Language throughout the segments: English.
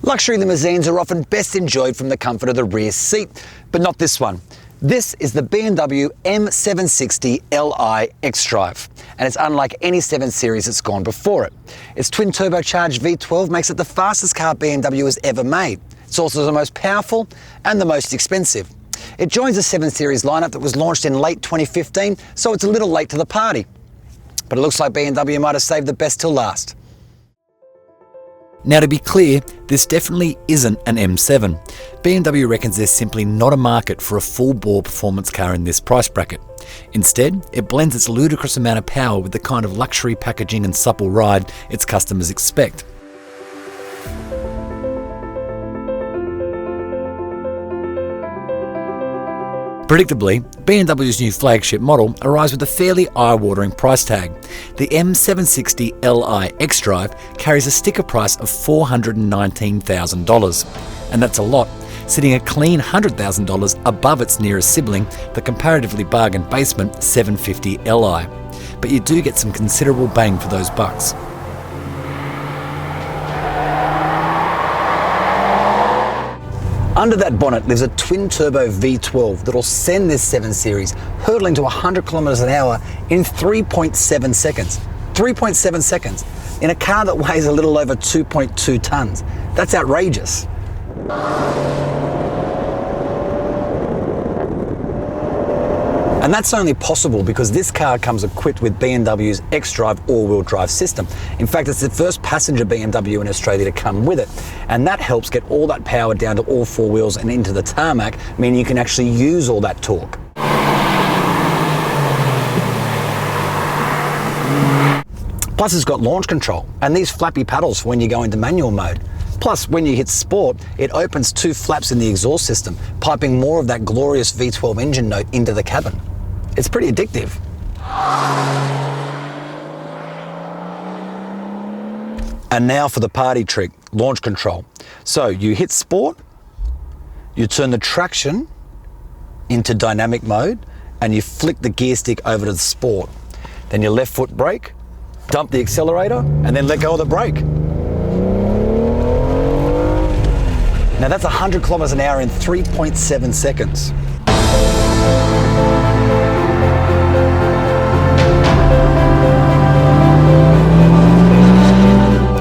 Luxury limousines are often best enjoyed from the comfort of the rear seat, but not this one. This is the BMW M760LI XDrive, and it's unlike any 7 Series that's gone before it. Its twin-turbocharged V12 makes it the fastest car BMW has ever made. It's also the most powerful and the most expensive. It joins the 7 Series lineup that was launched in late 2015, so it's a little late to the party. But it looks like BMW might have saved the best till last. Now, to be clear, this definitely isn't an M7. BMW reckons there's simply not a market for a full-bore performance car in this price bracket. Instead, it blends its ludicrous amount of power with the kind of luxury packaging and supple ride its customers expect. Predictably, BMW's new flagship model arrives with a fairly eye-watering price tag. The M760LI XDrive carries a sticker price of $419,000, and that's a lot, sitting a clean $100,000 above its nearest sibling, the comparatively bargain basement 750Li. But you do get some considerable bang for those bucks. Under that bonnet lives a twin-turbo V12 that'll send this 7 Series hurtling to 100 kilometers an hour in 3.7 seconds. 3.7 seconds in a car that weighs a little over 2.2 tons. That's outrageous. And that's only possible because this car comes equipped with BMW's XDrive all-wheel drive system. In fact, it's the first passenger BMW in Australia to come with it. And that helps get all that power down to all 4 wheels and into the tarmac, meaning you can actually use all that torque. Plus, it's got launch control and these flappy paddles for when you go into manual mode. Plus, when you hit sport, it opens 2 flaps in the exhaust system, piping more of that glorious V12 engine note into the cabin. It's pretty addictive. And now for the party trick, launch control. So you hit sport, you turn the traction into dynamic mode, and you flick the gear stick over to the sport. Then your left foot brake, dump the accelerator, and then let go of the brake. Now that's 100 kilometers an hour in 3.7 seconds.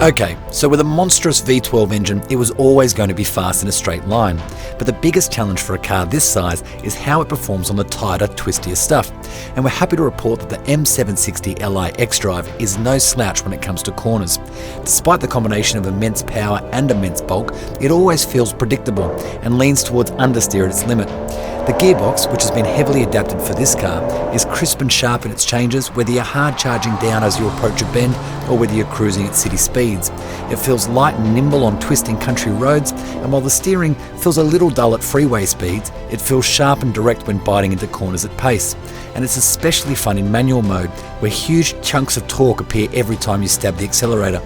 Okay, so with a monstrous V12 engine, it was always going to be fast in a straight line. But the biggest challenge for a car this size is how it performs on the tighter, twistier stuff. And we're happy to report that the M760LI XDrive is no slouch when it comes to corners. Despite the combination of immense power and immense bulk, it always feels predictable and leans towards understeer at its limit. The gearbox, which has been heavily adapted for this car, is crisp and sharp in its changes, whether you're hard charging down as you approach a bend or whether you're cruising at city speeds. It feels light and nimble on twisting country roads, and while the steering feels a little dull at freeway speeds, it feels sharp and direct when biting into corners at pace. And it's especially fun in manual mode, where huge chunks of torque appear every time you stab the accelerator.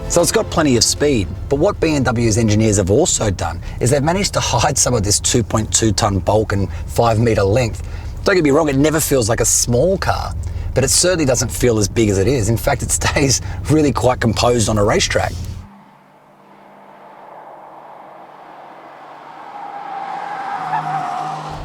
So it's got plenty of speed, but what BMW's engineers have also done is they've managed to hide some of this 2.2 ton bulk and 5 meter length. Don't get me wrong, it never feels like a small car, but it certainly doesn't feel as big as it is. In fact, it stays really quite composed on a racetrack.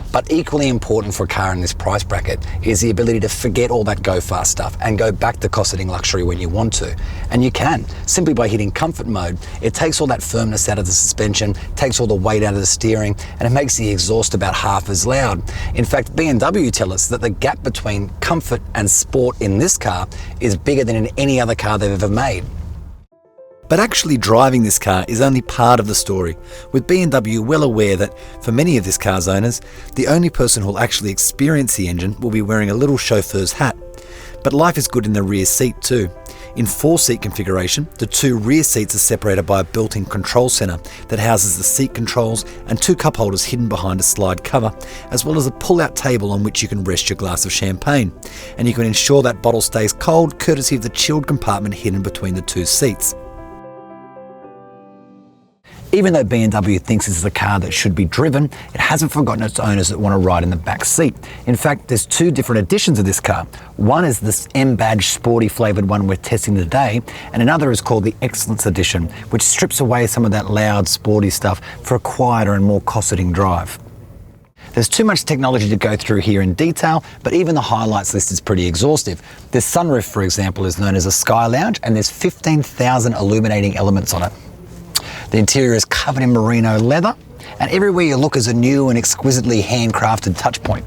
But equally important for a car in this price bracket is the ability to forget all that go-fast stuff and go back to cosseting luxury when you want to. And you can, simply by hitting comfort mode. It takes all that firmness out of the suspension, takes all the weight out of the steering, and it makes the exhaust about half as loud. In fact, BMW tell us that the gap between comfort and sport in this car is bigger than in any other car they've ever made. But actually driving this car is only part of the story, with BMW well aware that for many of this car's owners, the only person who will actually experience the engine will be wearing a little chauffeur's hat. But life is good in the rear seat too. In 4-seat configuration, the 2 rear seats are separated by a built-in control centre that houses the seat controls and 2 cup holders hidden behind a slide cover, as well as a pull-out table on which you can rest your glass of champagne. And you can ensure that bottle stays cold courtesy of the chilled compartment hidden between the 2 seats. Even though BMW thinks this is a car that should be driven, it hasn't forgotten its owners that want to ride in the back seat. In fact, there's two different editions of this car. One is this M-Badge sporty flavoured one we're testing today, and another is called the Excellence Edition, which strips away some of that loud, sporty stuff for a quieter and more cosseting drive. There's too much technology to go through here in detail, but even the highlights list is pretty exhaustive. This sunroof, for example, is known as a Sky Lounge, and there's 15,000 illuminating elements on it. The interior is covered in merino leather, and everywhere you look is a new and exquisitely handcrafted touch point.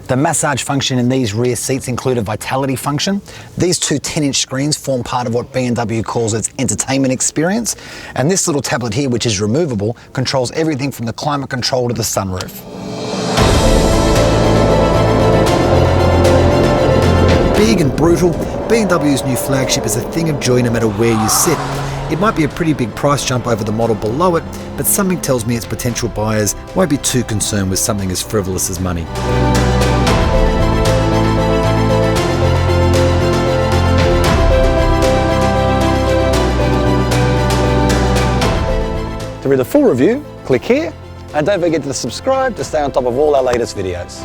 The massage function in these rear seats include a vitality function. These two 10-inch screens form part of what BMW calls its entertainment experience, and this little tablet here, which is removable, controls everything from the climate control to the sunroof. Big and brutal, BMW's new flagship is a thing of joy no matter where you sit. It might be a pretty big price jump over the model below it, but something tells me its potential buyers won't be too concerned with something as frivolous as money. To read the full review, click here, and don't forget to subscribe to stay on top of all our latest videos.